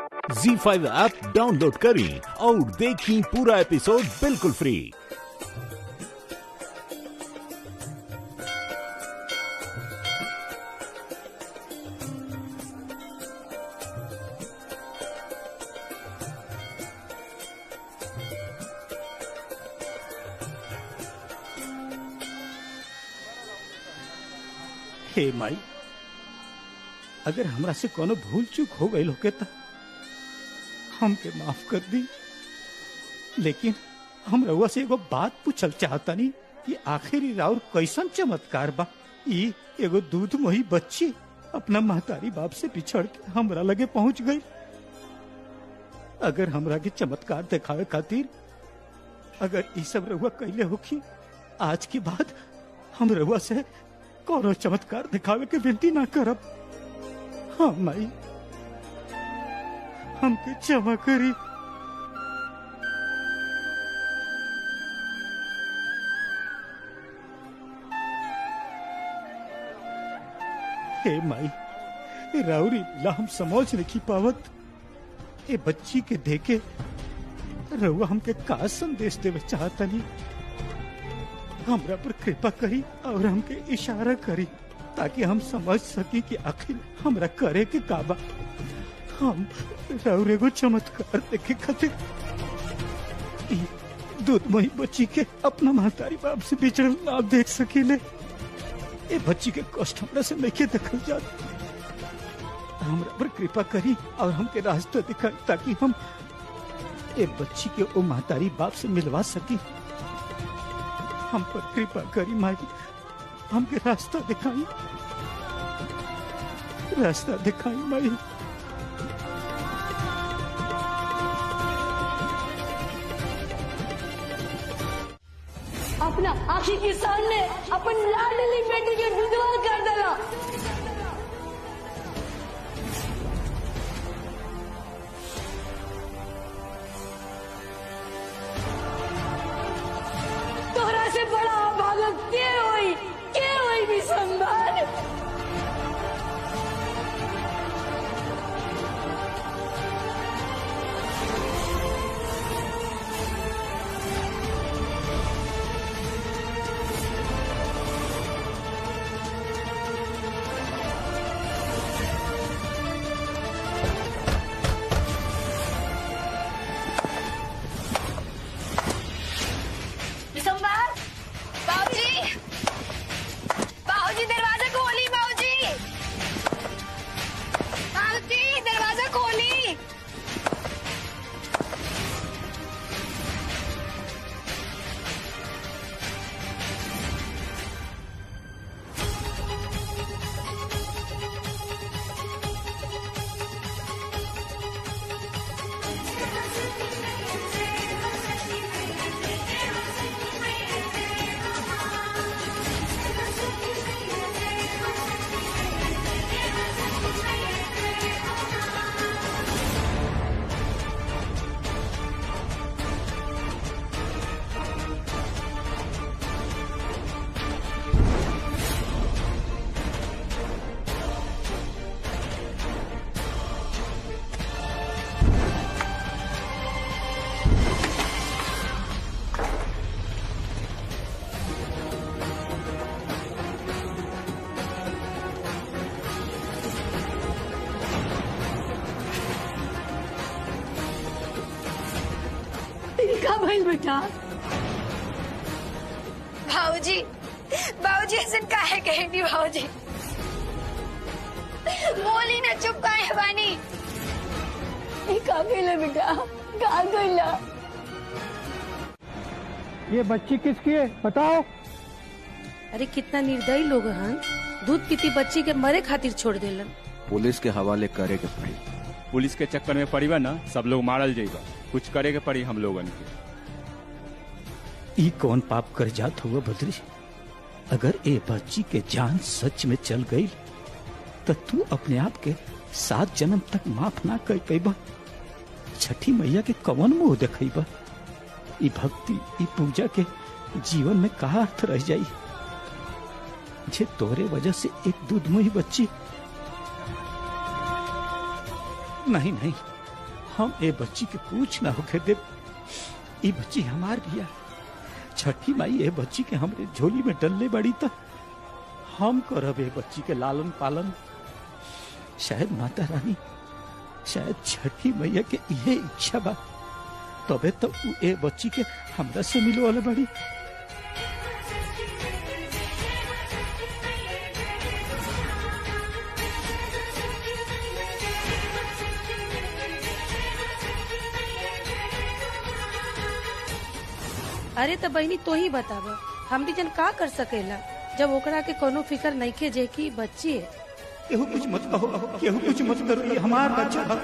ZEE5 app download करें और देखें पूरा एपिसोड बिल्कुल फ्री। हे माई, अगर हमरा से कोनो भूल चूक हो गई होके तो हमके माफ कर दी। लेकिन हम रउआ से एगो बात पूछल चाहता नहीं कि आखिर राउर कैसन चमत्कार बा। ई एगो दूध मोही बच्ची अपना महतारी बाप से बिछड़ के हमरा लगे पहुंच गई। अगर हमरा के चमत्कार दिखावे खातिर अगर ई सब रउआ कैले होखी, आज के बाद हम रउआ से कोनो चमत्कार दिखावे के विनती ना करब। हाँ माई, हमके क्षमा करी। हे माई, राउरी ला हम समझ नहीं पावत। ए बच्ची के देखे रउआ हमके का संदेश देवे चाहता नहीं। हमरा पर कृपा करी और हमके इशारा करी ताकि हम समझ सकी कि आखिर हमरा करे के काबा। हम राउरे को चमत्कार देखे खातिर दूध मोही बच्ची के अपना महतारी बाप से बिछड़ल ना देख सकीले। ए बच्ची के कष्ट हमरा से नहीं देखल जात। हमरा पर कृपा करी और हमके रास्ता दिखाई ताकि हम ए बच्ची के ओ महतारी बाप से मिलवा सकी। हम पर कृपा करी माई, हमके रास्ता दिखाई, रास्ता दिखाई माई। अपना आँखी के सामने अपन लाडली बेटी के विधवा कर देला। तोहरा से बड़ा भागत के होई भी संभाल। बाबूजी दरवाजा खोली। बाबूजी दरवाजा खोली। का भइल बेटा? बाबूजी ऐसे काहे कहेंगी? बाबूजी बोली ना, चुप काहे बानी? का कइला बेटा, का कइला? ये बच्ची किसकी है बताओ? अरे कितना निर्दयी लोग हन, दूध पीती बच्ची के मरे खातिर छोड़ देलन। पुलिस के हवाले करे के पड़ी। पुलिस के चक्कर में पड़ीबा ना, सब लोग मारल जाइबा। कुछ करे के पड़ी हम लोगन के। ई कौन पाप कर जात हुआ बद्री? अगर ए बच्ची के जान सच में चल गई तो तू अपने आप के 7 जन्म तक माफ ना कर पैबा। छठी मैया के कवन मुंह देखैबा? ई भक्ति, ई पूजा के जीवन में का अर्थ रह जाई जे तोरे वजह से एक दूध मुही बच्ची। नहीं नहीं, हम ए बच्ची के पूछ ना होके दे। ये बच्ची हमार बिया। छठी माई ए बच्ची के हमरे झोली में डलले बड़ी त हम करब ए बच्ची के लालन पालन। शायद माता रानी, शायद छठी मैया के ये इच्छा बा, तबे तो ए बच्ची के हमरा से मिलो वाले बड़ी। अरे तो बहनी तो ही बताव, हम भी जन का कर सकेला जब ओकरा के कोनो फिकर नहीं के जे की बच्ची है। केहू कुछ मत कहो, केहू कुछ मत करो, ये हमार बच्चा है।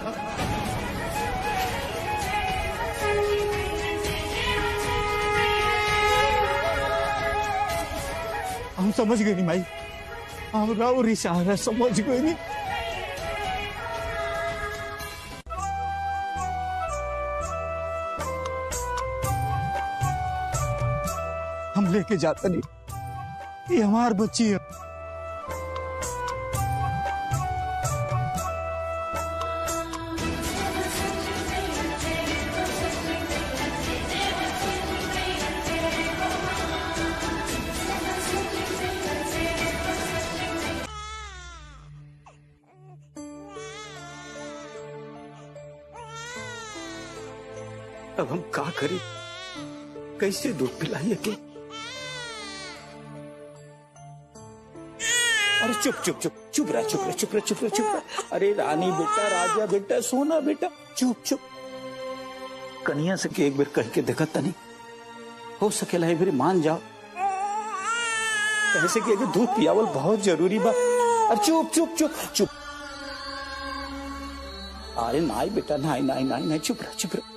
हम समझ गए नहीं माई, हम राव इशारा समझ गए नहीं। हम लेके जाता नहीं, ये हमार बच्ची है। अब हम का करें, कैसे दूध पिलाइए के? अरे चुप चुप चुप चुप रहा, चुप रहा, चुप रहा, चुप रहा, चुप रहा। अरे रानी बेटा, राजा बेटा, सोना बेटा, चुप चुप। कन्या से के एक बार कह के देखा तनी, हो सकेला एक बार मान जाओ। कैसे कि दूध पियावल बहुत जरूरी बा। अरे चुप चुप चुप चुप। अरे नाई बेटा, नाई नाई नाई नाई, चुप रहा, चुप रहा।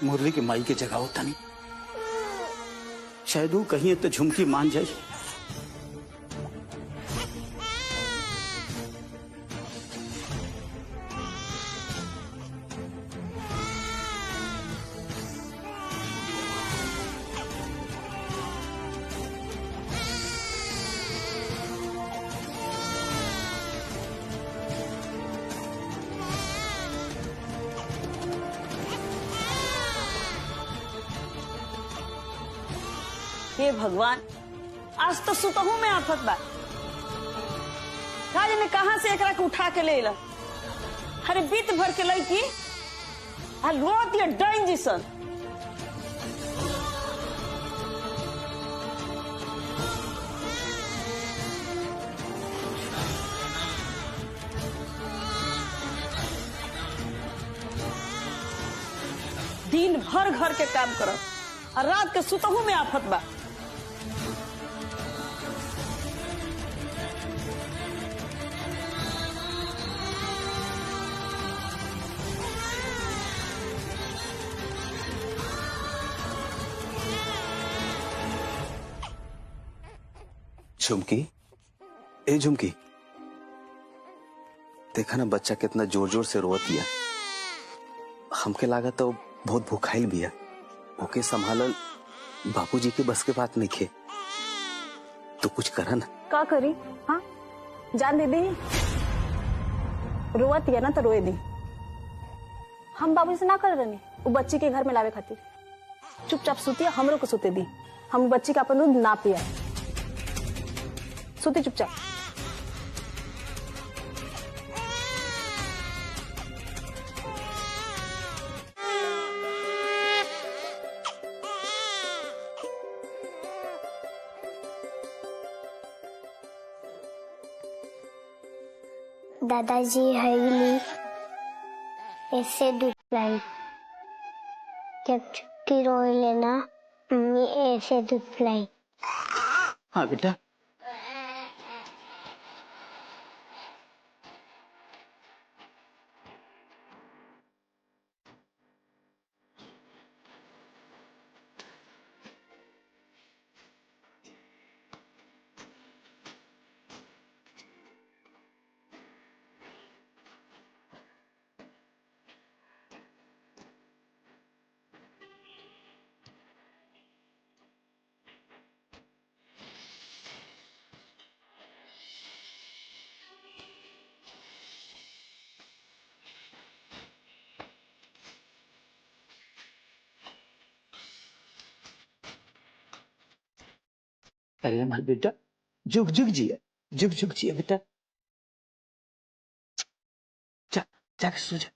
मुरली के माई के जगह होता नहीं, शायद वो कहीं तो झुमकी मान जाए। हे भगवान, आज तो सुतहू में आफत बा। राजा ने कहां से एकरा के उठा के ले ला। अरे बीत भर के लड़की रोत या डाइन जिसन। दिन भर घर के काम करब और रात के सुतहू में आफत बा। झुमकी, ए झुमकी, देखा ना बच्चा कितना जोर जोर से रोत दिया। हमके लागा तो बहुत भूखाइल बिया। ओके संभालल बापूजी के बस के बात नहीं खे। तो कुछ करा ना। का करी? हाँ, जान दे दी। रोवत या ना तो रोए दी। हम बाबूजी से ना कर रहे वो बच्ची के घर में लावे खातिर। चुपचाप सुतिया, हमरो को सुते दी। हम बच्ची का अपन दूध ना पिया। सोते चुपचाप। दादाजी हईली ऐसे दूध पिलाई। जब छुट्टी रोए लेना मम्मी ऐसे दूध पिलाई। हाँ बेटा, अरे हमारे बेटा जुग जुग जिया बेटा। जा जाके सो जा।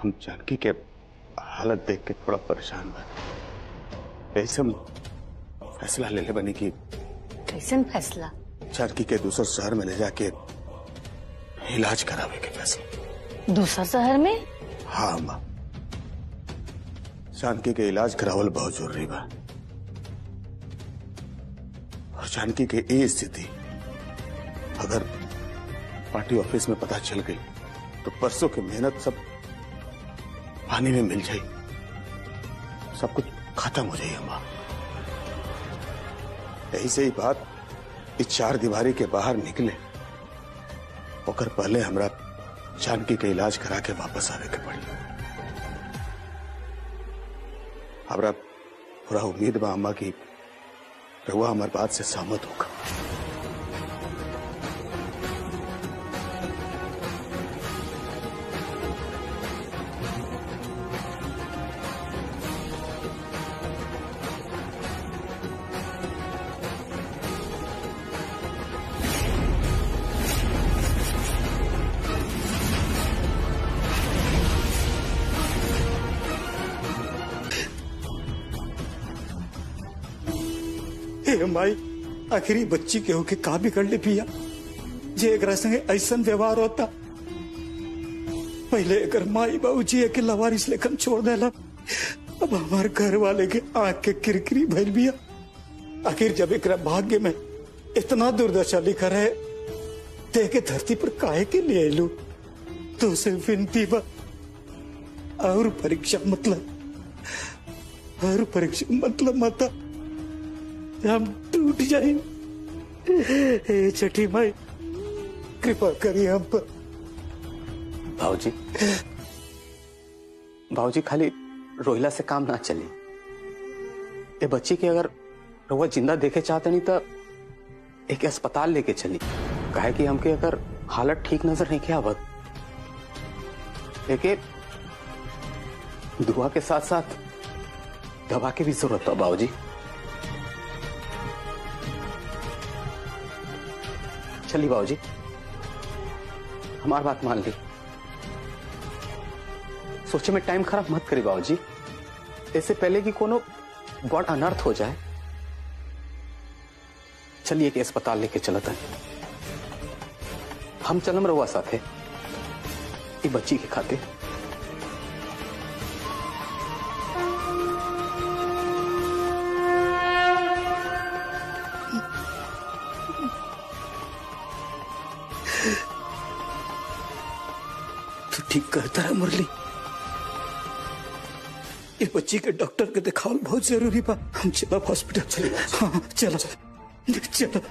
हम जानकी के हालत देख के थोड़ा परेशान बा। ऐसे हम फैसला ले ले बनी कि कैसन फैसला? जानकी के दूसरे शहर में ले जाके इलाज करावे के फैसला। दूसरा शहर में? हाँ माँ, जानकी के इलाज करावल बहुत जरूरी बा। और जानकी के ये स्थिति अगर पार्टी ऑफिस में पता चल गई तो परसों की मेहनत सब पानी में मिल जाए, सब कुछ खत्म हो जाए अम्मा। यही से ही बात इस चार दीवारी के बाहर निकले होकर पहले हमरा जानकी के इलाज करा के वापस आने के पड़ी। हमरा पूरा उम्मीद बा अम्मा की रहुआ हमारी बात से सहमत होगा। माई आखिरी बच्ची के होके का बिगड़ ले पिया जे एकरा संगे ऐसा व्यवहार होता। पहले अगर माई बाबूजी के लवारिस लेखन छोड़ देला, अब हमारे घर वाले के आंख के किरकिरी भइल बिया। आखिर जब एकरा भाग्य में इतना दुर्दशा लिखा रहे ते के धरती पर काहे के लिए लू तो उसे विनती बा और परीक्षा मतलब माता हम टूट जाए। छठी माई कृपा करिए हम पर। भाऊजी खाली रोहिला से काम ना चली। ये बच्ची के अगर रोवा जिंदा देखे चाहते नहीं तो एक अस्पताल लेके चली। कहे कि हमके अगर हालत ठीक नजर नहीं किया आवत, एक दुआ के साथ साथ दवा की भी जरूरत है बाबूजी। चलिए बाबूजी, हमारी बात मान ली। सोचे में टाइम खराब मत करिए बाबूजी, इससे पहले कि कोनो बड़ अनर्थ हो जाए। चलिए कि अस्पताल लेके चलता है। हम चलम रहुआ साथे ये बच्ची के खातिर। तू ठीक कहता है मुरली, ये बच्ची के डॉक्टर के दिखावल बहुत जरूरी बा। हम चलो हॉस्पिटल चले। हाँ चलो चलो।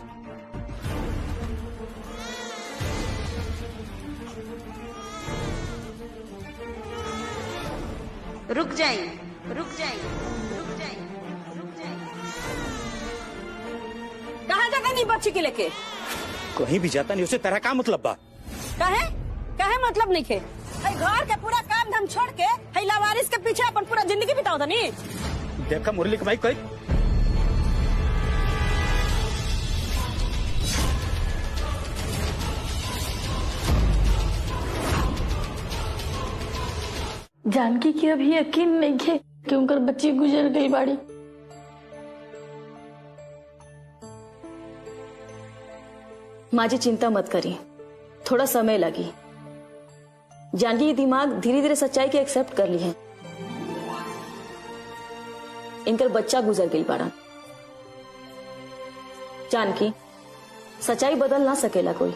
रुक जाइए। कहाँ जाता नहीं बच्ची के लेके? कहीं भी जाता नहीं, उसे तेरा क्या मतलब बा? कहे मतलब नहीं खे। घर के पूरा काम धाम छोड़ के लावारिस के पीछे अपन पूरा जिंदगी बिताओ था नहीं। देखा मुरली के भाई कोई जानकी की अभी यकीन नहीं है कि उनकर बच्ची गुजर गई बाड़ी। माँ जी चिंता मत करिए, थोड़ा समय लगी। जानकी की दिमाग धीरे धीरे सच्चाई के एक्सेप्ट कर ली है। इनकर बच्चा गुजर गई बाड़ा। जानकी सच्चाई बदल ना सकेला कोई,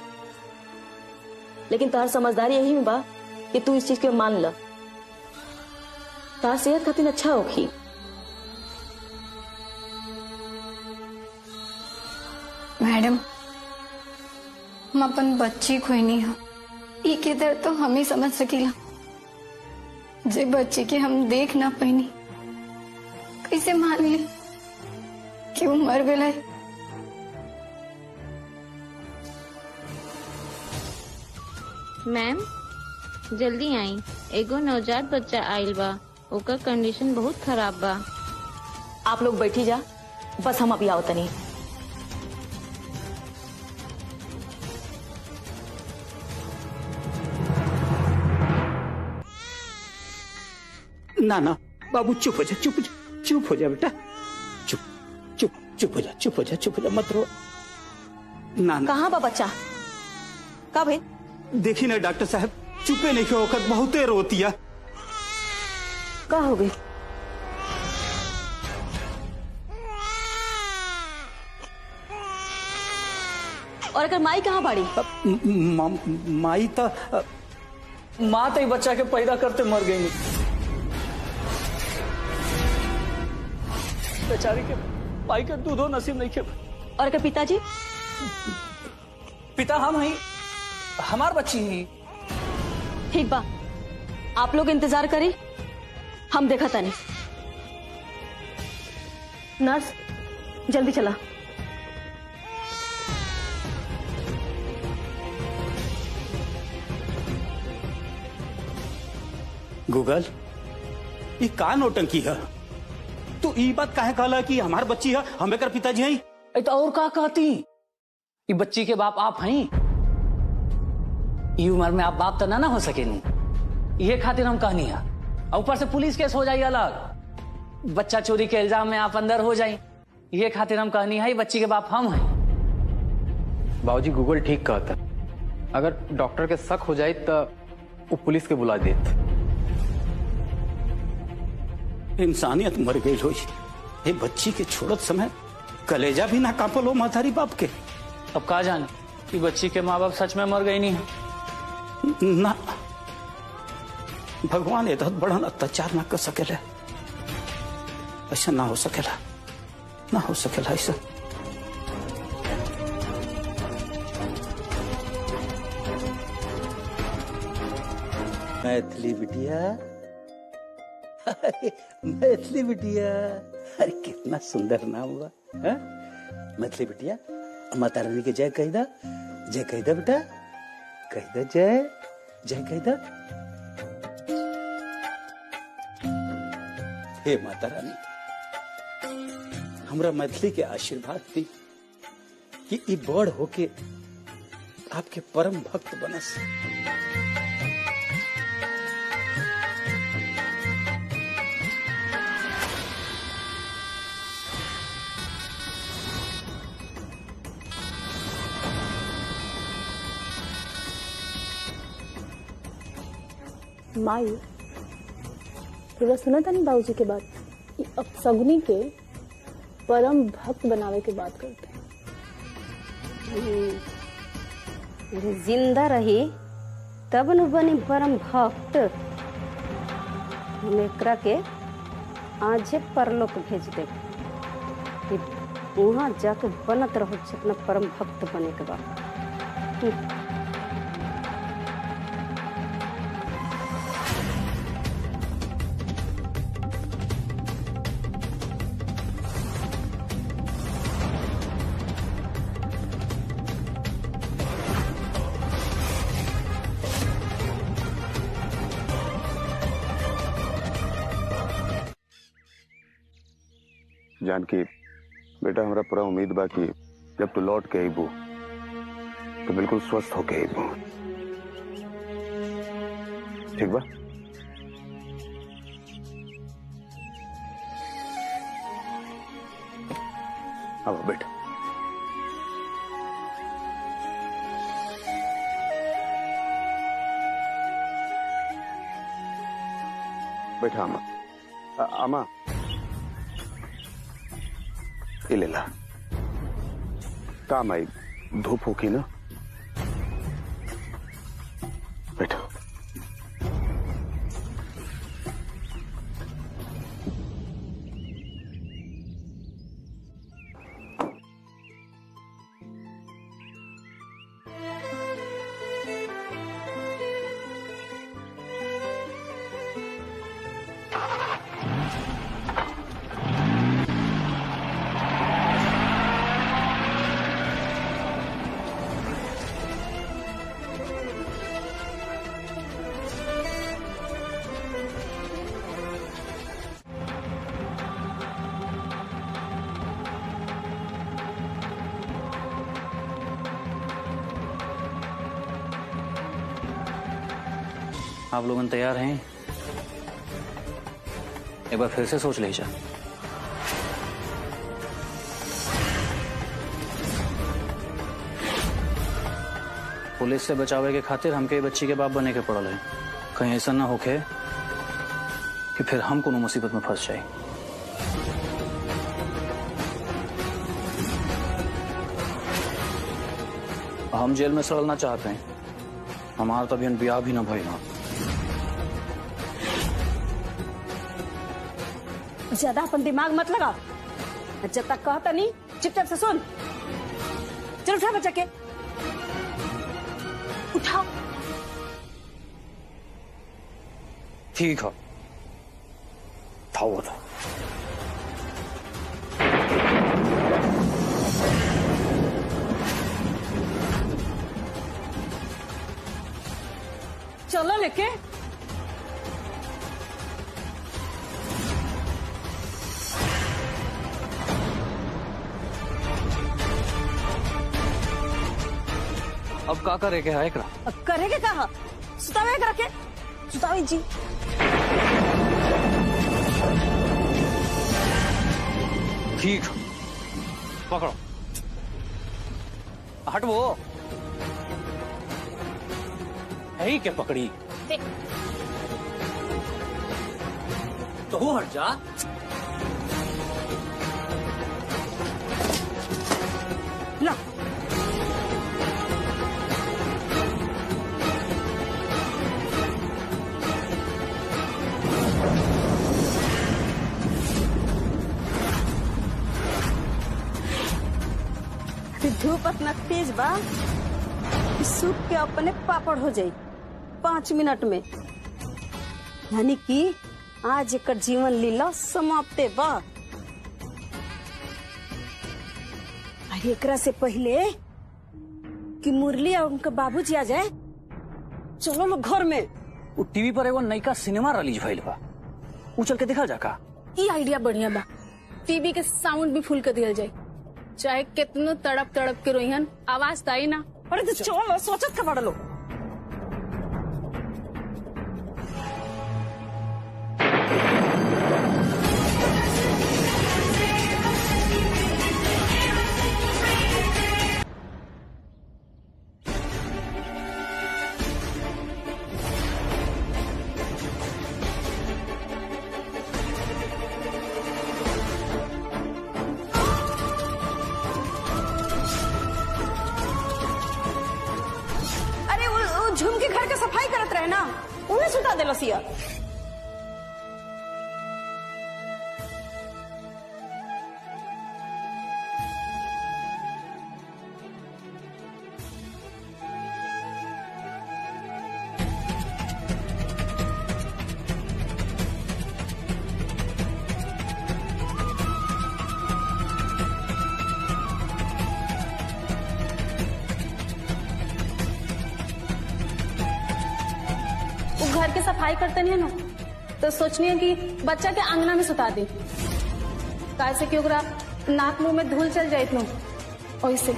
लेकिन तार समझदारी यही में बा कि तू इस चीज के मान ल। तार सेहत खातिर अच्छा होगी। मैडम, हम अपन बच्ची खोई हो, ई के दर्द तो हम ही समझ सकीला। जे बच्ची के हम देख ना पैनी, कैसे मान ली कि वो मर गए। मैम जल्दी आई, एगो नवजात बच्चा आइल बा, ओकर कंडीशन बहुत खराब बा। आप लोग बैठी जा, बस हम अभी आओ तनी। ना ना बाबू चुप हो जा, चुप हो जा बेटा, चुप चुप चुप हो जा, चुप हो जा, चुप हो जा, मत रो। ना ना कहाँ बा बच्चा? का भाई? देखी ना डॉक्टर साहब, चुपे नहीं हो वक्त बहुते रोती है। का हो गई? और अगर माई कहाँ बाड़ी? माई तो माँ तो बच्चा के पैदा करते मर गई, बेचारी के माई के दूधो नसीब नहीं खे। और अगर पिताजी? पिता हम ही, हमार बच्ची ही। ठीक बा, आप लोग इंतजार करें, हम देखा था नहीं। नर्स जल्दी चला। गूगल ये का नौटंकी है? तू ई बात काहे कहला कि हमार बच्ची है, हम एकर पिताजी हैं? तो और का कहती, ये बच्ची के बाप आप हैं। ये उम्र में आप बाप तो ना हो सके नहीं, ये खातिर हम कहनी है। ऊपर से पुलिस केस हो जाए अलग, बच्चा चोरी के इल्जाम में आप अंदर हो जाए, ये खातिर हम कहनी है बच्ची के बाप हम हैं। बाबूजी गूगल ठीक कहता, अगर डॉक्टर के शक हो जाए तो वो पुलिस के बुला देत। इंसानियत मर गई हो, ये बच्ची के छोड़त समय कलेजा भी ना कांपल हो मातारी बाप के। अब का जाने कि बच्ची के माँ बाप सच में मर गई नहीं है। ना भगवान ये बड़ा अत्याचार ना कर सकेला, ऐसा ना हो सकेला, ना हो सकेला ऐसा। मैथिली बिटिया, मैथिली बिटिया, अरे कितना सुंदर नाम हुआ है मैथिली बिटिया। माता रानी के जय कह दा, जय कह दा बेटा, कह दा जय, जय कह दा। हे माता रानी, हमरा मैथिली के आशीर्वाद दी कि ई बड़ होके आपके परम भक्त बनस। माई पूरा सुना था नहीं बाबूजी के बात, अब सगुनी के परम भक्त बनावे के बात करते हैं। जिंदा रही तब न बनी परम भक्त। एकरा के आजे परलोक भेज दे, वहां जाके बनत रहो अपना परम भक्त बने के बाद। जानकी बेटा, हमरा पूरा उम्मीद बा कि जब तू लौट के आईबू तो बिल्कुल स्वस्थ होके आईबू, ठीक बा? अब बेटा बैठा। अमा ये ले ला, काम आई, धूप होगी ना, बैठो। आप लोग तैयार हैं? एक बार फिर से सोच लीजिए। पुलिस से बचावे के खातिर हमके बच्ची के बाप बने के पड़ल है। कहीं ऐसा ना होके कि फिर हम कोनो मुसीबत में फंस जाए। हम जेल में सड़ना चाहते हैं, हमारा तो अभी ब्याह भी ना भइल। ज्यादा अपन दिमाग मत लगा। जब तक कहता नहीं चुपचाप से सुन। चल उठा बच्चा के, उठाओ। ठीक है, उठाओ था। चलो लेके। अब का करे के है एकरा? अब करेगे कहा? सुतावे करा के? सुतावे जी। ठीक, पकड़ो। हटवो। है क्या पकड़ी? तो वो हट जा। ला। धूप इतना तेज बा कि सूख के अपने पापड़ हो जाये 5 मिनट में। यानी कि आज एक जीवन लीला समाप्त बा। अरे एकरा से पहले कि मुरली और उनका बाबूजी आ जाए, चलो लोग घर में। वो टीवी पर एगो नयका सिनेमा रिलीज भइल बा, उ चल के देखल जाका। ये आइडिया बढ़िया बा। टीवी के साउंड भी फुल कर दिया जाए, चाहे कितनो तड़प तड़प के रोइहन आवाज ताई ना। अरे तो चलो, सोचत का बड़ा लो। झुमकी घर के सफाई करत रहे ना, उन्हें सुता दे लसिया। घर की सफाई करते नहीं है ना, तो सोचनी है कि बच्चा के अंगना में सुता दी, कैसे कि ओकरा नाक मुंह में धूल चल जाये नु ओइसे।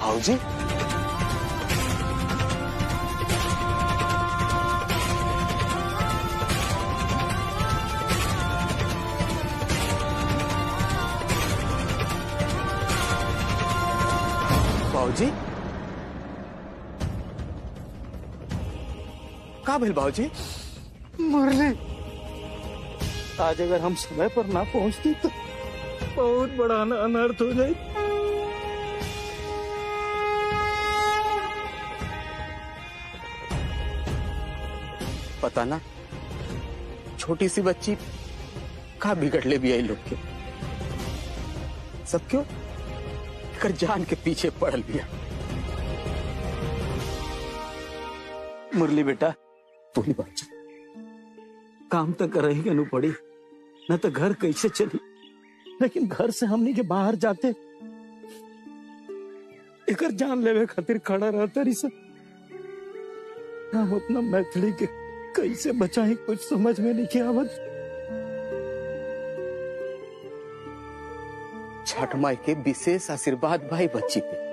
भाऊजी, भाऊजी, का भेल भाऊजी? मुरली, आज अगर हम समय पर ना पहुंचती तो बहुत बड़ा अनर्थ हो जाए। पता ना छोटी सी बच्ची का बिगड़ ले भी आई लोग के। सब क्यों कर जान के पीछे पड़ लिया। मुरली बेटा, तू ही बच्चा काम तो कर रही के पड़ी न, तो घर कैसे चली। लेकिन घर से हमनी के बाहर जाते एकर जान लेवे खातिर खड़ा रहते रही। हम अपना मैथिली के कैसे बचाएं कुछ समझ में नहीं आवत। छठ माई के विशेष आशीर्वाद भाई बच्ची पे।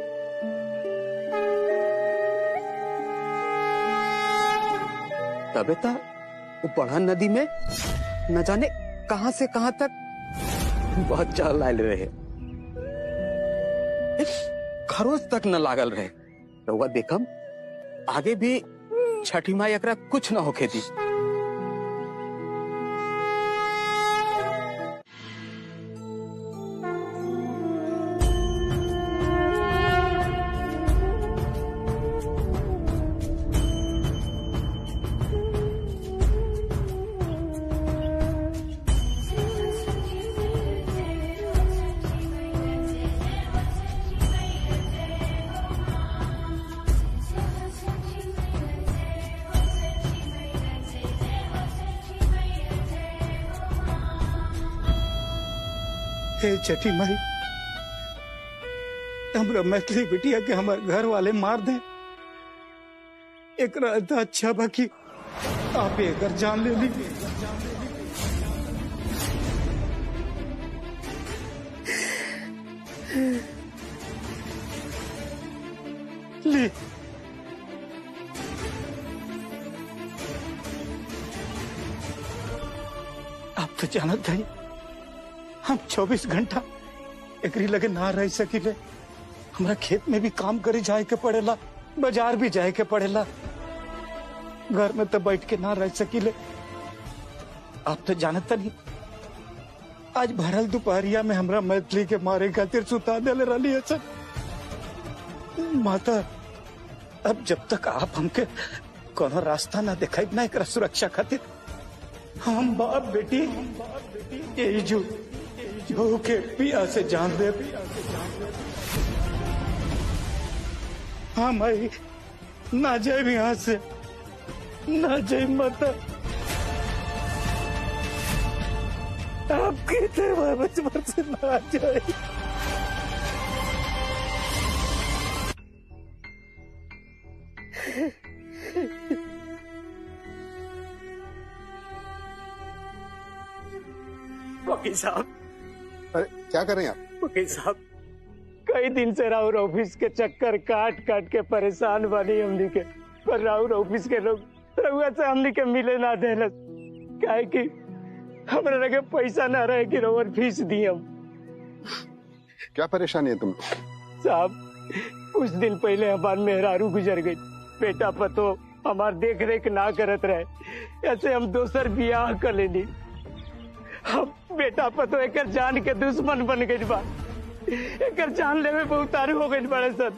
तबे तो वो बढ़ा नदी में न जाने कहां से कहां तक बहुत चल आयल रहे, खरोच तक न लागल रहे। रउआ देखम आगे भी छठी माई एकरा कुछ न होखे दी। हे छठी माई, हमरा मैथिली बिटिया के हमारे घर वाले मार दें, एक रहता अच्छा बाकी आप एकर जान ले ली। ली आप तो जानत है हम 24 घंटा एकरी लगे ना रह सकिले। हमरा खेत में भी काम करे जाए के पड़ेला, बाजार भी जाए के पड़ेला, घर में तो बैठ के ना रह सकिले। आप तो जानता नहीं आज भरल दोपहरिया में हमरा मैथिली के मारे खातिर सुता देले रही है सर। माता अब जब तक आप हमके कोनो रास्ता ना दिखाई ना एक सुरक्षा खातिर, हम बाप बेटी यही जो के पिया से जान दे। हाँ माई ना जाए भी यहाँ से, ना जाए माता। आप कहते हैं बचपन से ना जाए। वकील साहब, अरे क्या कर रहे हैं आप? वकील साहब कई दिन से राउर ऑफिस के चक्कर काट काट के परेशान बनी हमनी के, पर राउर ऑफिस के लोग रउआ से हमनी के मिले ना देलस, काहे कि हमरा लगे पैसा ना रहे कि रउआ फीस दी हम। क्या परेशानी है तुम? साहब कुछ दिन पहले हमार मेहरारू गुजर गई, बेटा पतो हमार देख रेख ना करत रहे, ऐसे हम दोसर बियाह कर लेनी। हम बेटा पतो एकर जान के दुश्मन बन गई बा, एकर जान लेवे बहुत तारू हो गई बड़े सर।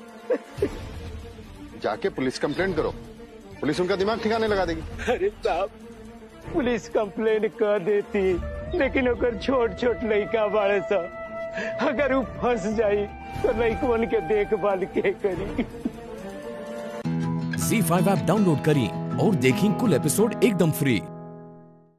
जाके पुलिस कंप्लेंट करो, पुलिस उनका दिमाग ठिकाने लगा देगी। अरे साहब पुलिस कंप्लेंट कर देती, लेकिन ओकर छोट छोट लड़का बाड़े सर, अगर वो फंस जाई तो लड़कवन के देखभाल के करी। ZEE5 ऐप डाउनलोड करें और देखें कुल एपिसोड एकदम फ्री।